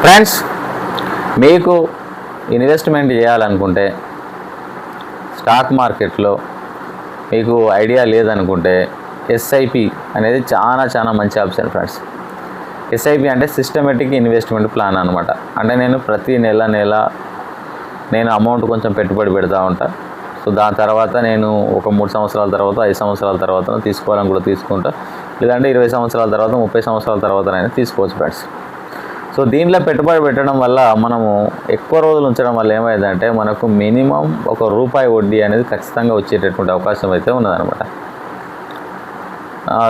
Friends, మీకు investment చేయాలనుకుంటే stock మార్కెట్లో మీకు ఐడియా లేదనుకుంటే ఎస్ఐపి అనేది చాలా మంచి ఆప్షన్ ఫ్రెండ్స్. ఎస్ఐపి అంటే సిస్టమేటిక్ ఇన్వెస్ట్మెంట్ ప్లాన్ అనమాట. అంటే నేను ప్రతి నెల నేను అమౌంట్ కొంచెం పెట్టుబడి పెడతా ఉంటా. సో దాని తర్వాత నేను ఒక 3 సంవత్సరాల తర్వాత 5 సంవత్సరాల తర్వాత తీసుకోవాలని కూడా తీసుకుంటా. లేదంటే 20 సంవత్సరాల తర్వాత 30 సంవత్సరాల తర్వాతనైనా తీసుకోవచ్చు ఫ్రెండ్స్. సో దీంట్లో పెట్టుబడి పెట్టడం వల్ల మనము ఎక్కువ రోజులు ఉంచడం వల్ల ఏమైందంటే మనకు మినిమం ₹1 వడ్డీ అనేది ఖచ్చితంగా వచ్చేటటువంటి అవకాశం అయితే ఉన్నదనమాట.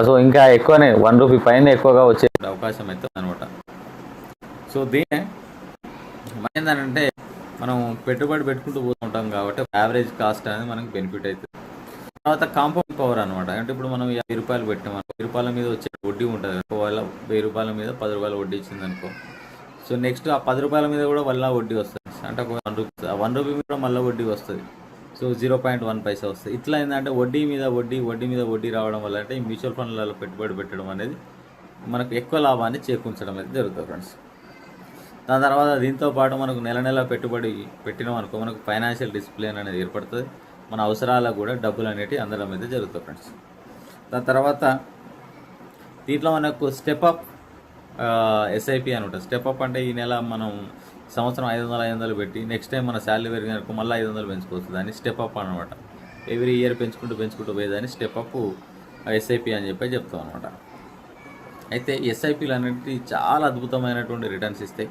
సో ఇంకా ఎక్కువనే ₹1 పైన ఎక్కువగా వచ్చే అవకాశం అయితే ఉందన్నమాట. సో దీనే ఏంటంటే మనం పెట్టుబడి పెట్టుకుంటూ పోతుంటాం కాబట్టి యావరేజ్ కాస్ట్ అనేది మనకు బెనిఫిట్ అవుతుంది. తర్వాత కాంపౌండ్ పవర్ అనమాట. అంటే ఇప్పుడు మనం ₹50 పెట్టాం, ₹10 మీద వచ్చే వడ్డీ ఉంటుంది. ₹1000 మీద ₹10 వడ్డీ ఇచ్చింది అనుకో. సో నెక్స్ట్ ఆ ₹10 మీద కూడా మళ్ళీ వడ్డీ వస్తుంది. అంటే ₹1 మీద కూడా మళ్ళీ వడ్డీ వస్తుంది. సో 0.1 పైసా వస్తుంది. ఇట్లా ఏంటంటే వడ్డీ మీద వడ్డీ రావడం వల్ల అంటే ఈ మ్యూచువల్ ఫండ్లలో పెట్టుబడి పెట్టడం అనేది మనకు ఎక్కువ లాభాన్ని చేకూర్చడం అయితే జరుగుతుంది ఫ్రెండ్స్. దాని తర్వాత దీంతో పాటు మనకు నెల పెట్టుబడి పెట్టినాం అనుకో, మనకు ఫైనాన్షియల్ డిసిప్లిన్ అనేది ఏర్పడుతుంది. మన అవసరాలకు కూడా డబ్బులు అనేవి అందడం అయితే జరుగుతుంది ఫ్రెండ్స్. దాని తర్వాత దీంట్లో మనకు స్టెప్ అప్ ఎస్ఐపి అని ఉంటుంది. స్టెప్ అప్ అంటే ఈ నెల మనం సంవత్సరం 500 పెట్టి నెక్స్ట్ టైం మన శాలరీ పెరిగినకు మళ్ళీ 500 పెంచుకోవచ్చు. దాన్ని స్టెప్ అప్ అనమాట. ఎవ్రీ ఇయర్ పెంచుకుంటూ పోయేదాన్ని స్టెప్ అప్ ఎస్ఐపి అని చెప్తాం అనమాట. అయితే ఎస్ఐపిలు అనేవి చాలా అద్భుతమైనటువంటి రిటర్న్స్ ఇస్తాయి.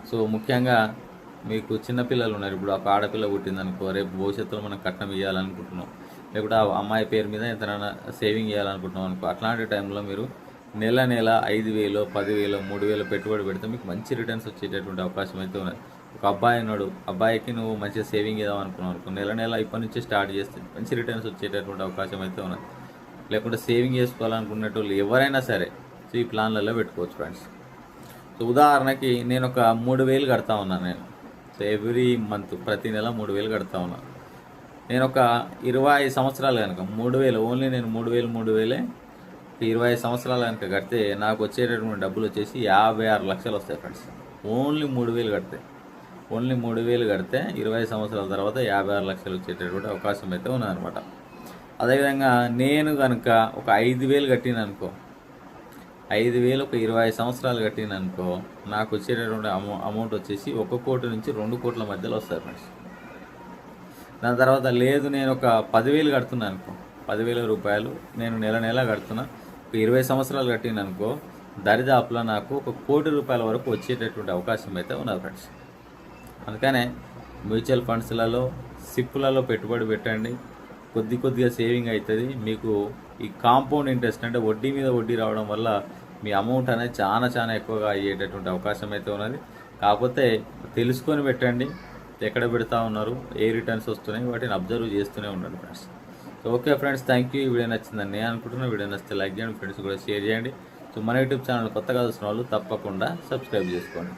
సో ముఖ్యంగా మీకు చిన్నపిల్లలు ఉన్నారు, ఇప్పుడు ఒక ఆడపిల్ల పుట్టిందనుకో, రేపు భవిష్యత్తులో మనం కట్నం ఇవ్వాలనుకుంటున్నాం, లేకపోతే ఆ అమ్మాయి పేరు మీద ఎంతైనా సేవింగ్ చేయాలనుకుంటున్నాం అనుకో, అట్లాంటి టైంలో మీరు నెల 5,000, 10,000, 3,000 పెట్టుబడి పెడితే మీకు మంచి రిటర్న్స్ వచ్చేటటువంటి అవకాశం అయితే ఉన్నది. ఒక అబ్బాయి ఉన్నాడు, అబ్బాయికి నువ్వు మంచిగా సేవింగ్ చేద్దాం అనుకున్నావు అనుకో, నెల ఇప్పటి నుంచి స్టార్ట్ చేస్తే మంచి రిటర్న్స్ వచ్చేటటువంటి అవకాశం అయితే ఉన్నది. లేకుంటే సేవింగ్ చేసుకోవాలనుకునేటోళ్ళు ఎవరైనా సరే సో ఈ ప్లాన్లలో పెట్టుకోవచ్చు ఫ్రెండ్స్. సో ఉదాహరణకి నేను ఒక 3,000 కడతా ఉన్నాను. నేను సో ఎవ్రీ మంత్ ప్రతి నెల 3,000 కడతా ఉన్నాను. నేను ఒక 25 సంవత్సరాలు కనుక 3,000 ఓన్లీ నేను 3,000 25 సంవత్సరాలు కనుక కడితే నాకు వచ్చేటటువంటి డబ్బులు వచ్చేసి 56 లక్షలు వస్తాయి ఫ్రెండ్స్. ఓన్లీ 3,000 కడితే 20 సంవత్సరాల తర్వాత 56 లక్షలు వచ్చేటటువంటి అవకాశం అయితే ఉన్నదనమాట. అదేవిధంగా నేను కనుక ఒక 5,000 కట్టిన అనుకో, 5,000 ఒక 20 సంవత్సరాలు కట్టిన అనుకో, నాకు వచ్చేటటువంటి అమౌంట్ వచ్చేసి 1 కోటి నుంచి 2 కోట్ల మధ్యలో వస్తాయి ఫ్రెండ్స్. దాని తర్వాత లేదు నేను ఒక 10,000 కడుతున్నాను అనుకో, ₹10,000 నేను నెల కడుతున్నా, 20 సంవత్సరాలు కట్టిన అనుకో, దరిదాపులో నాకు ₹1 కోటి వరకు వచ్చేటటువంటి అవకాశం అయితే ఉన్నది ఫ్రెండ్స్. అందుకనే మ్యూచువల్ ఫండ్స్లలో సిప్పులలో పెట్టుబడి పెట్టండి. కొద్దిగా సేవింగ్ అవుతుంది. మీకు ఈ కాంపౌండ్ ఇంట్రెస్ట్ అంటే వడ్డీ మీద వడ్డీ రావడం వల్ల మీ అమౌంట్ అనేది చాలా ఎక్కువగా అయ్యేటటువంటి అవకాశం అయితే ఉన్నది. కాకపోతే తెలుసుకొని పెట్టండి, ఎక్కడ పెడతా ఉన్నారు, ఏ రిటర్న్స్ వస్తున్నాయి, వాటిని అబ్జర్వ్ చేస్తూనే ఉండండి friends. So okay friends, thank you. ఈ వీడియో నచ్చిందని నేను అనుకుంటున్నాను. వీడియో నచ్చితే లైక్ చేయండి, ఫ్రెండ్స్ కూడా షేర్ చేయండి. సో మన యూట్యూబ్ ఛానల్ కొత్తగా చూసిన వాళ్ళు తప్పకుండా సబ్స్క్రైబ్ చేసుకోండి.